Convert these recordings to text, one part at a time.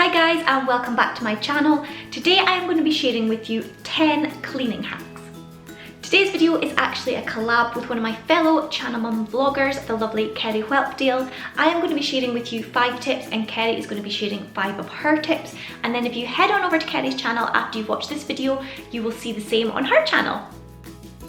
Hi guys and welcome back to my channel. Today I am going to be sharing with you 10 cleaning hacks. Today's video is actually a collab with one of my fellow channel mum vloggers, the lovely Kerry Whelpdale. I am going to be sharing with you 5 tips and Kerry is going to be sharing 5 of her tips. And then if you head on over to Kerry's channel after you've watched this video, you will see the same on her channel.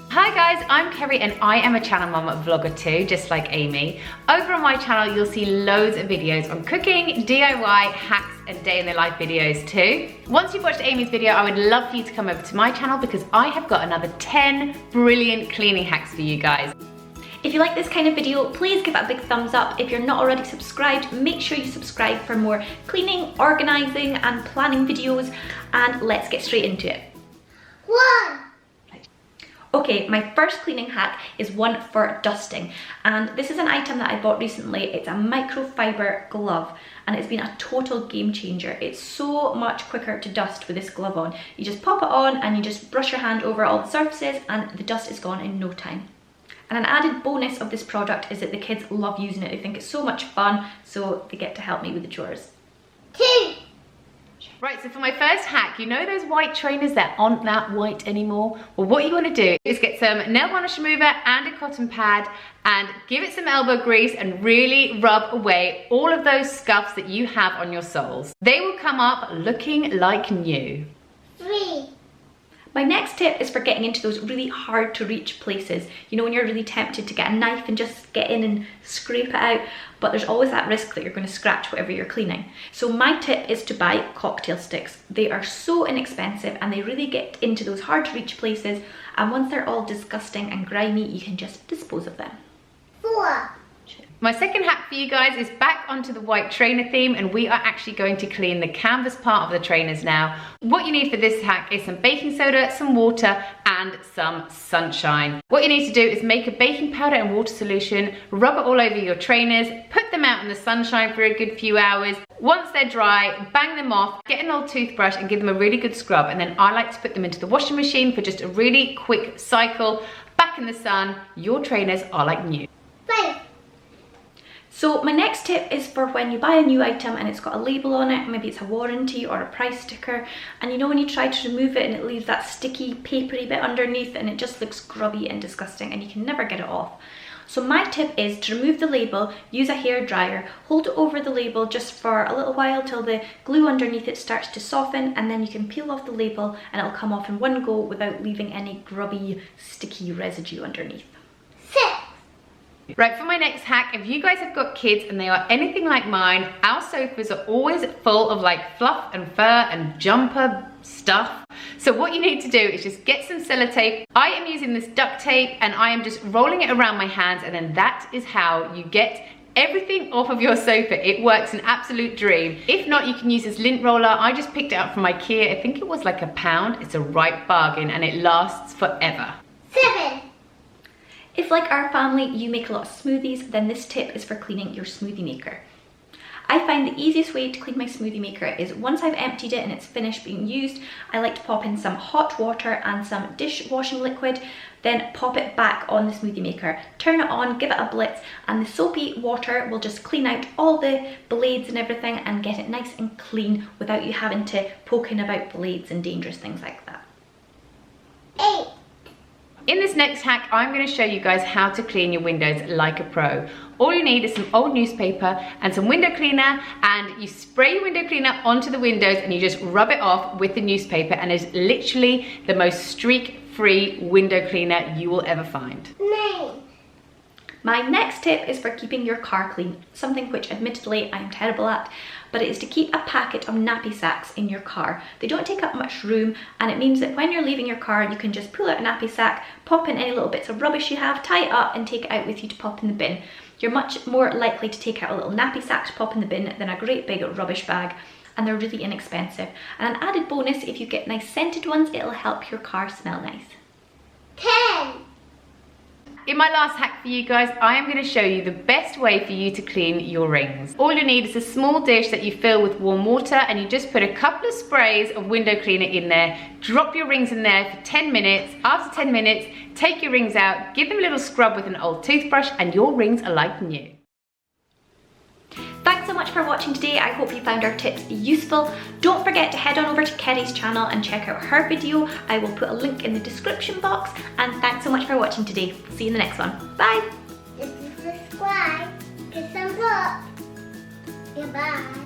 Hi guys, I'm Kerry and I am a channel mum vlogger too, just like Amy. Over on my channel you'll see loads of videos on cooking, DIY, hacks and day in the life videos too. Once you've watched Amy's video, I would love for you to come over to my channel because I have got another 10 brilliant cleaning hacks for you guys. If you like this kind of video, please give it a big thumbs up. If you're not already subscribed, make sure you subscribe for more cleaning, organising and planning videos, and let's get straight into it. 1. Okay, my first cleaning hack is one for dusting, and this is an item that I bought recently. It's a microfiber glove and it's been a total game changer. It's so much quicker to dust with this glove on. You just pop it on and you just brush your hand over all the surfaces and the dust is gone in no time. And an added bonus of this product is that the kids love using it. They think it's so much fun, so they get to help me with the chores. 2. Right, so for my first hack, you know those white trainers that aren't that white anymore? Well, what you want to do is get some nail varnish remover and a cotton pad and give it some elbow grease and really rub away all of those scuffs that you have on your soles. They will come up looking like new. 3. My next tip is for getting into those really hard to reach places. You know when you're really tempted to get a knife and just get in and scrape it out, but there's always that risk that you're going to scratch whatever you're cleaning. So my tip is to buy cocktail sticks. They are so inexpensive and they really get into those hard to reach places, and once they're all disgusting and grimy, you can just dispose of them. 4. My second hack for you guys is back onto the white trainer theme, and we are actually going to clean the canvas part of the trainers now. What you need for this hack is some baking soda, some water and some sunshine. What you need to do is make a baking powder and water solution, rub it all over your trainers, put them out in the sunshine for a good few hours. Once they're dry, bang them off, get an old toothbrush and give them a really good scrub, and then I like to put them into the washing machine for just a really quick cycle. Back in the sun, your trainers are like new. 5. So my next tip is for when you buy a new item and it's got a label on it, maybe it's a warranty or a price sticker, and you know when you try to remove it and it leaves that sticky papery bit underneath and it just looks grubby and disgusting and you can never get it off. So my tip is to remove the label, use a hair dryer, hold it over the label just for a little while till the glue underneath it starts to soften, and then you can peel off the label and it'll come off in one go without leaving any grubby sticky residue underneath. 6. Right, for my next hack, if you guys have got kids and they are anything like mine, our sofas are always full of like fluff and fur and jumper stuff. So what you need to do is just get some sellotape. I am using this duct tape and I am just rolling it around my hands, and then that is how you get everything off of your sofa. It works an absolute dream. If not, you can use this lint roller. I just picked it up from IKEA. I think it was like £1. It's a right bargain and it lasts forever. 7. If, like our family, you make a lot of smoothies, then this tip is for cleaning your smoothie maker. I find the easiest way to clean my smoothie maker is once I've emptied it and it's finished being used, I like to pop in some hot water and some dishwashing liquid, then pop it back on the smoothie maker, turn it on, give it a blitz, and the soapy water will just clean out all the blades and everything and get it nice and clean without you having to poke in about blades and dangerous things like that. 8. In this next hack, I'm going to show you guys how to clean your windows like a pro. All you need is some old newspaper and some window cleaner, and you spray your window cleaner onto the windows and you just rub it off with the newspaper, and it's literally the most streak-free window cleaner you will ever find. 9. My next tip is for keeping your car clean, something which admittedly I am terrible at, but it is to keep a packet of nappy sacks in your car. They don't take up much room, and it means that when you're leaving your car, you can just pull out a nappy sack, pop in any little bits of rubbish you have, tie it up and take it out with you to pop in the bin. You're much more likely to take out a little nappy sack to pop in the bin than a great big rubbish bag, and they're really inexpensive. And an added bonus, if you get nice scented ones, it'll help your car smell nice. 10. In my last hack for you guys, I am going to show you the best way for you to clean your rings. All you need is a small dish that you fill with warm water, and you just put a couple of sprays of window cleaner in there, drop your rings in there for 10 minutes. After 10 minutes, take your rings out, give them a little scrub with an old toothbrush, and your rings are like new. Thanks so much for watching today. I hope you found our tips useful. Don't forget to head on over to Kerry's channel and check out her video. I will put a link in the description box. And thanks so much for watching today. See you in the next one. Bye. Just subscribe, get some up. Goodbye.